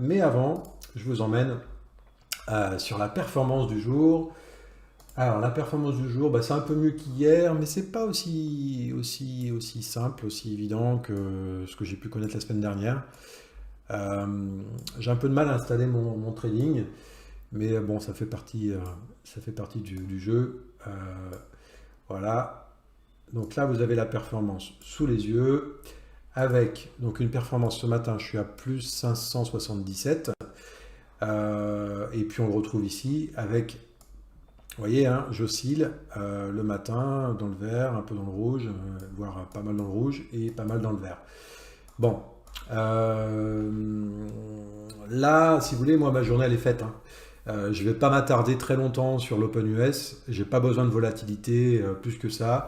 Mais avant, je vous emmène sur la performance du jour. Alors, la performance du jour, bah, c'est un peu mieux qu'hier, mais c'est pas aussi simple, aussi évident que ce que j'ai pu connaître la semaine dernière. Euh, j'ai un peu de mal à installer mon trading, mais bon, ça fait partie du jeu. Voilà. Donc là, vous avez la performance sous les yeux, avec donc une performance ce matin, je suis à plus 577. Et puis on le retrouve ici avec, vous voyez, hein, j'oscille le matin dans le vert, un peu dans le rouge, voire pas mal dans le rouge et pas mal dans le vert. Bon, là, si vous voulez, moi, ma journée, elle est faite, hein. Je ne vais pas m'attarder très longtemps sur l'Open US. J'ai pas besoin de volatilité plus que ça.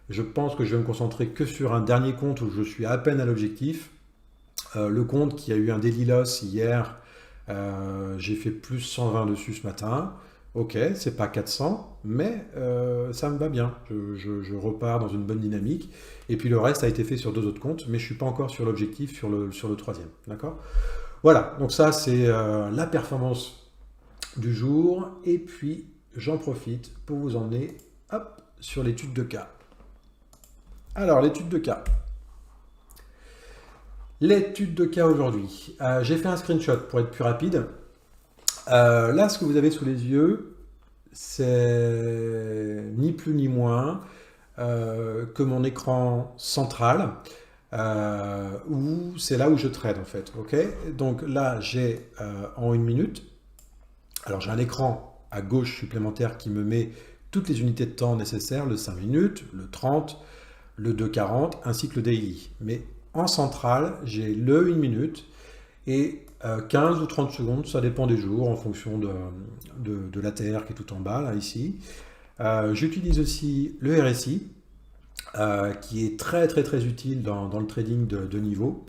Je pense que je vais me concentrer que sur un dernier compte où je suis à peine à l'objectif. Le compte qui a eu un daily loss hier, j'ai fait plus 120 dessus ce matin. Ok, c'est pas 400, mais ça me va bien. Je repars dans une bonne dynamique. Et puis le reste a été fait sur deux autres comptes, mais je suis pas encore sur l'objectif sur le troisième. D'accord? Voilà, donc ça c'est la performance du jour. Et puis j'en profite pour vous emmener hop, sur l'étude de cas. Alors, l'étude de cas. L'étude de cas aujourd'hui. J'ai fait un screenshot pour être plus rapide. Là, ce que vous avez sous les yeux, c'est ni plus ni moins que mon écran central, où c'est là où je trade en fait. Ok, donc là, j'ai en une minute. Alors, j'ai un écran à gauche supplémentaire qui me met toutes les unités de temps nécessaires, le 5 minutes, le 30, le 2,40 ainsi que le daily. Mais en centrale, j'ai le 1 minute et 15 ou 30 secondes, ça dépend des jours en fonction de l'ATR qui est tout en bas, là, ici. J'utilise aussi le RSI, qui est très très très utile dans le trading de niveau,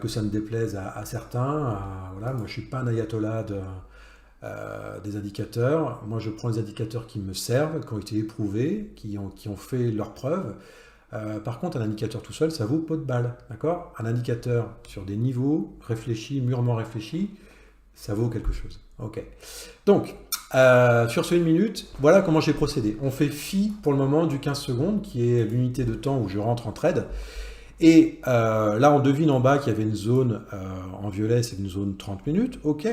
que ça ne déplaise à certains. Voilà, moi je ne suis pas un ayatollah des indicateurs. Moi je prends les indicateurs qui me servent, qui ont été éprouvés, qui ont fait leurs preuves. Par contre, un indicateur tout seul, ça vaut pot de balle, d'accord? Un indicateur sur des niveaux réfléchis, mûrement réfléchis, ça vaut quelque chose. Ok. Donc, sur ce 1 minute, voilà comment j'ai procédé. On fait phi pour le moment du 15 secondes, qui est l'unité de temps où je rentre en trade. Et là, on devine en bas qu'il y avait une zone en violet, c'est une zone 30 minutes. Ok.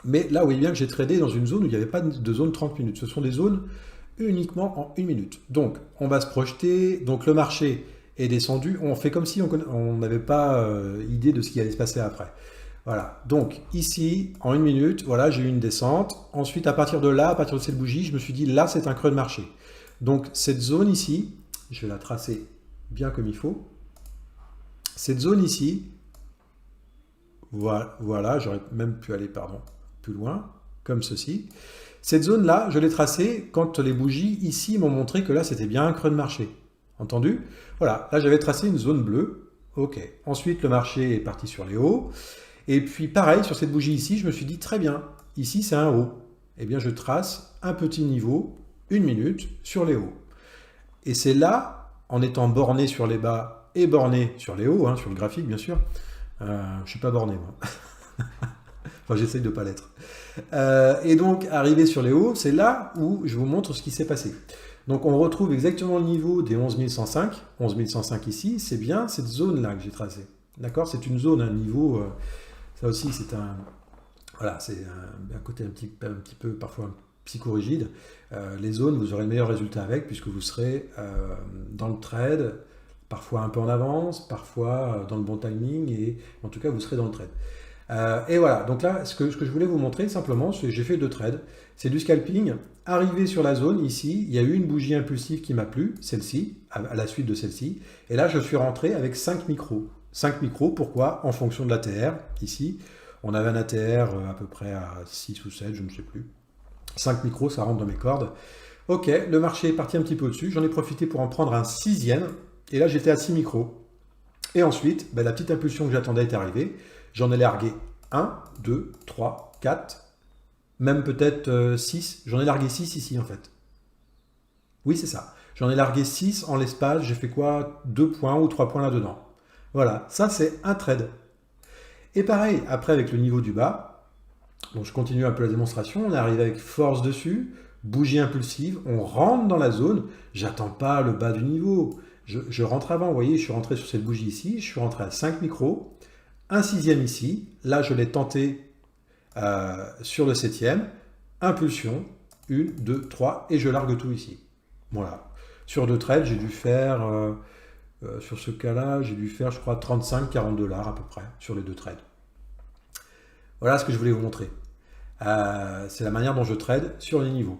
Mais là, vous voyez bien que j'ai tradé dans une zone où il n'y avait pas de zone 30 minutes. Ce sont des zones uniquement en 1 minute. Donc, on va se projeter. Donc, le marché est descendu. On fait comme si on n'avait pas idée de ce qui allait se passer après. Voilà. Donc, ici, en 1 minute, voilà, j'ai eu une descente. Ensuite, à partir de là, à partir de cette bougie, je me suis dit, là, c'est un creux de marché. Donc, cette zone ici, je vais la tracer bien comme il faut. Cette zone ici, voilà, j'aurais même pu aller, pardon, plus loin, comme ceci. Cette zone-là, je l'ai tracée quand les bougies ici m'ont montré que là, c'était bien un creux de marché. Entendu? Voilà, là, j'avais tracé une zone bleue. Ok. Ensuite, le marché est parti sur les hauts. Et puis, pareil, sur cette bougie ici, je me suis dit, très bien, ici, c'est un haut. Eh bien, je trace un petit niveau, 1 minute, sur les hauts. Et c'est là, en étant borné sur les bas et borné sur les hauts, hein, sur le graphique, bien sûr. Je ne suis pas borné, moi. Enfin, j'essaye de ne pas l'être. Et donc, arrivé sur les hauts, c'est là où je vous montre ce qui s'est passé. Donc, on retrouve exactement le niveau des 11 105. 11 105 ici, c'est bien cette zone-là que j'ai tracée. D'accord? C'est une zone, un niveau... ça aussi, c'est un... Voilà, c'est un côté un petit peu, parfois, psychorigide. Les zones, vous aurez le meilleur résultat avec, puisque vous serez dans le trade, parfois un peu en avance, parfois dans le bon timing, et en tout cas, vous serez dans le trade. Et voilà, donc là, ce que je voulais vous montrer simplement, c'est que j'ai fait 2 trades. C'est du scalping. Arrivé sur la zone, ici, il y a eu une bougie impulsive qui m'a plu, celle-ci, à la suite de celle-ci. Et là, je suis rentré avec 5 micros. 5 micros, pourquoi? En fonction de l'ATR, ici. On avait un ATR à peu près à 6 ou 7, je ne sais plus. 5 micros, ça rentre dans mes cordes. Ok, le marché est parti un petit peu au-dessus. J'en ai profité pour en prendre un 6e. Et là, j'étais à 6 micros. Et ensuite, la petite impulsion que j'attendais est arrivée. J'en ai largué 1, 2, 3, 4, même peut-être 6. J'en ai largué 6 ici en fait. Oui, c'est ça. J'en ai largué 6 en l'espace. J'ai fait quoi? 2 points ou 3 points là-dedans. Voilà, ça c'est un trade. Et pareil, après avec le niveau du bas, donc je continue un peu la démonstration, on arrive avec force dessus, bougie impulsive, on rentre dans la zone, j'attends pas le bas du niveau, je rentre avant, vous voyez, je suis rentré sur cette bougie ici, je suis rentré à 5 micros, un sixième ici, là je l'ai tenté sur le septième, impulsion, 1, 2, 3, et je largue tout ici. Voilà. Sur 2 trades, j'ai dû faire, sur ce cas-là, j'ai dû faire, je crois, 35-40 $ à peu près, sur les 2 trades. Voilà ce que je voulais vous montrer. C'est la manière dont je trade sur les niveaux.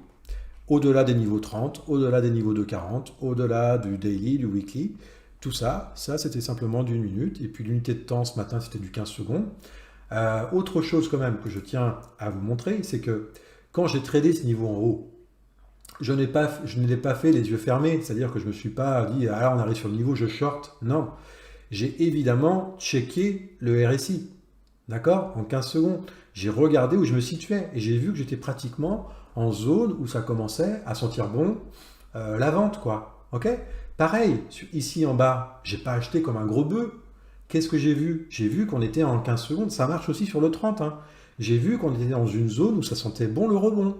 Au-delà des niveaux 30, au-delà des niveaux de 40, au-delà du daily, du weekly, tout ça, c'était simplement d'1 minute. Et puis l'unité de temps ce matin, c'était du 15 secondes. Autre chose quand même que je tiens à vous montrer, c'est que quand j'ai tradé ce niveau en haut, je ne l'ai pas fait les yeux fermés, c'est-à-dire que je ne me suis pas dit « Ah là, on arrive sur le niveau, je short ». Non, j'ai évidemment checké le RSI, d'accord, en 15 secondes. J'ai regardé où je me situais et j'ai vu que j'étais pratiquement en zone où ça commençait à sentir bon la vente, quoi. Ok. Pareil, ici en bas, j'ai pas acheté comme un gros bœuf. Qu'est-ce que j'ai vu? J'ai vu qu'on était en 15 secondes, ça marche aussi sur le 30. Hein. J'ai vu qu'on était dans une zone où ça sentait bon le rebond.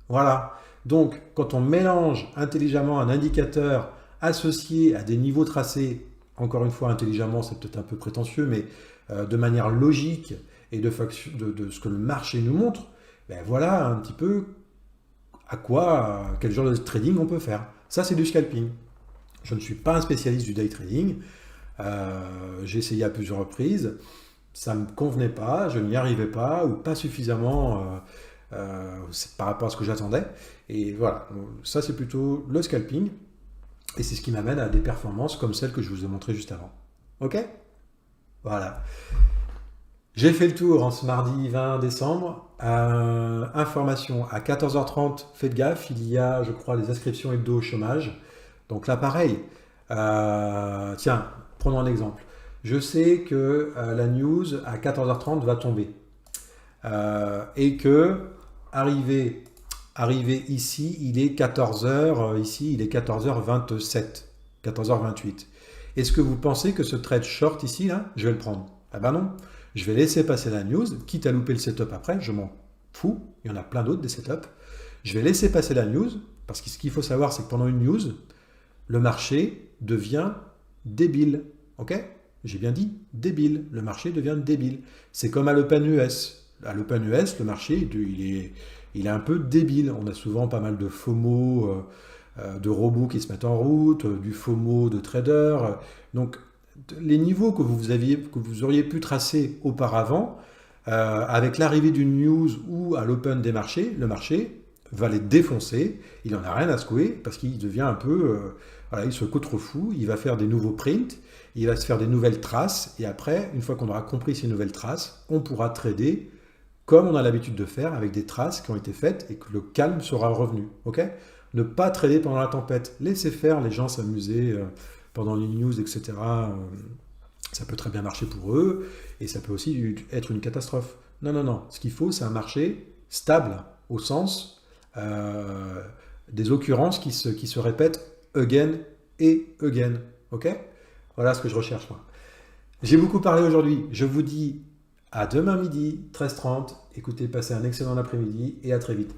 Voilà. Donc, quand on mélange intelligemment un indicateur associé à des niveaux tracés, encore une fois intelligemment, c'est peut-être un peu prétentieux, mais de manière logique et de ce que le marché nous montre, ben voilà un petit peu quel genre de trading on peut faire. Ça, c'est du scalping. Je ne suis pas un spécialiste du day trading. J'ai essayé à plusieurs reprises. Ça ne me convenait pas, je n'y arrivais pas, ou pas suffisamment par rapport à ce que j'attendais. Et voilà, ça c'est plutôt le scalping. Et c'est ce qui m'amène à des performances comme celles que je vous ai montrées juste avant. Ok? Voilà. J'ai fait le tour en ce mardi 20 décembre. Information à 14h30, faites gaffe, il y a, je crois, les inscriptions hebdo au chômage. Donc là, pareil. Tiens, prenons un exemple. Je sais que la news à 14h30 va tomber. Et que, arrivé ici, il est 14h, ici, il est 14h27, 14h28. Est-ce que vous pensez que ce trade short ici, là, je vais le prendre? Ah ben non. Je vais laisser passer la news, quitte à louper le setup après, je m'en fous, il y en a plein d'autres des setups. Je vais laisser passer la news, parce que ce qu'il faut savoir, c'est que pendant une news, le marché devient débile. Ok? J'ai bien dit débile. Le marché devient débile. C'est comme à l'Open US. À l'Open US, le marché, il est un peu débile. On a souvent pas mal de FOMO, de robots qui se mettent en route, du FOMO de traders. Donc, les niveaux que vous auriez pu tracer auparavant, avec l'arrivée d'une news ou à l'open des marchés, le marché va les défoncer, il n'en a rien à secouer parce qu'il devient un peu, voilà, il se contrefou, il va faire des nouveaux prints, il va se faire des nouvelles traces et après, une fois qu'on aura compris ces nouvelles traces, on pourra trader comme on a l'habitude de faire avec des traces qui ont été faites et que le calme sera revenu. Ok? Ne pas trader pendant la tempête, laissez faire les gens s'amuser pendant les news, etc. Ça peut très bien marcher pour eux, et ça peut aussi être une catastrophe. Non, non, non. Ce qu'il faut, c'est un marché stable, au sens des occurrences qui se répètent again et again. Ok? Voilà ce que je recherche, moi. J'ai beaucoup parlé aujourd'hui. Je vous dis à demain midi, 13h30. Écoutez, passez un excellent après-midi, et à très vite.